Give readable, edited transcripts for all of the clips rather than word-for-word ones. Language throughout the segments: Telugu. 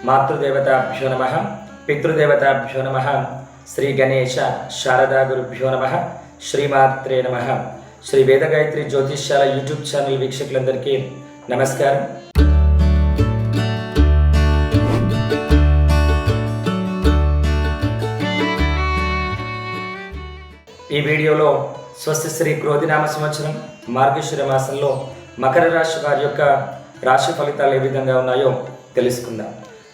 మాతృదేవతాభ్యో నమః, పితృదేవతాభ్యో నమః, శ్రీ గణేశ శారదా గురుభ్యో నమః, శ్రీమాత్రే నమః. శ్రీ వేదగాయత్రి జ్యోతిష్యాల యూట్యూబ్ ఛానల్ వీక్షకులందరికీ నమస్కారం. ఈ వీడియోలో స్వస్తి శ్రీ క్రోధినామ సంవత్సరం మార్గశిర మాసంలో మకర రాశి వారి యొక్క రాశి ఫలితాలు ఏ విధంగా ఉన్నాయో తెలుసుకుందాం.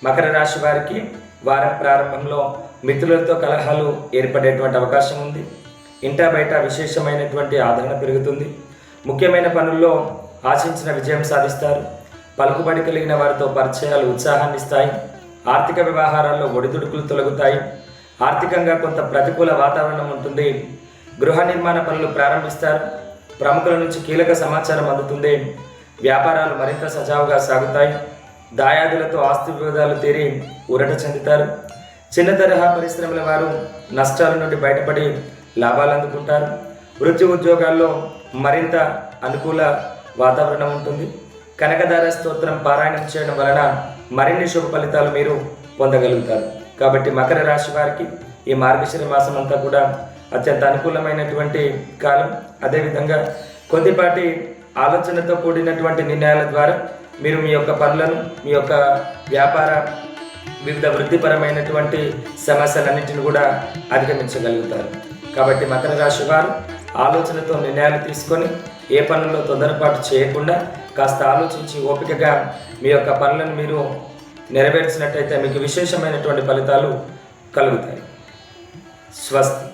మకర రాశి వారికి వారం ప్రారంభంలో మిత్రులతో కలహాలు ఏర్పడేటువంటి అవకాశం ఉంది. ఇంటా బయట విశేషమైనటువంటి ఆదరణ పెరుగుతుంది. ముఖ్యమైన పనుల్లో ఆశించిన విజయం సాధిస్తారు. పలుకుబడి కలిగిన వారితో పరిచయాలు ఉత్సాహాన్ని ఇస్తాయి. ఆర్థిక వ్యవహారాల్లో ఒడిదుడుకులు తొలగుతాయి. ఆర్థికంగా కొంత ప్రతికూల వాతావరణం ఉంటుంది. గృహ నిర్మాణ పనులు ప్రారంభిస్తారు. ప్రముఖుల నుంచి కీలక సమాచారం అందుతుంది. వ్యాపారాలు మరింత సజావుగా సాగుతాయి. దాయాదులతో ఆస్తి వివాదాలు తీరి ఊరట చెందుతారు. చిన్న తరహా పరిశ్రమల వారు నష్టాల నుండి బయటపడి లాభాలు అందుకుంటారు. వృత్తి ఉద్యోగాల్లో మరింత అనుకూల వాతావరణం ఉంటుంది. కనకదార స్తోత్రం పారాయణం చేయడం వలన మరిన్ని శుభ ఫలితాలు మీరు పొందగలుగుతారు. కాబట్టి మకర రాశి వారికి ఈ మార్గశిర మాసం అంతా కూడా అత్యంత అనుకూలమైనటువంటి కాలం. అదేవిధంగా కొద్దిపాటి ఆలోచనతో కూడినటువంటి నిర్ణయాల ద్వారా మీరు మీ యొక్క పనులను, మీ యొక్క వ్యాపార వివిధ వృత్తిపరమైనటువంటి సమస్యలన్నింటిని కూడా అధిగమించగలుగుతారు. కాబట్టి మకర రాశి వారు ఆలోచనతో నిర్ణయాలు తీసుకొని ఏ పనుల్లో తొందరపాటు చేయకుండా కాస్త ఆలోచించి ఓపికగా మీ యొక్క పనులను మీరు నెరవేర్చినట్టయితే మీకు విశేషమైనటువంటి ఫలితాలు కలుగుతాయి. స్వస్తి.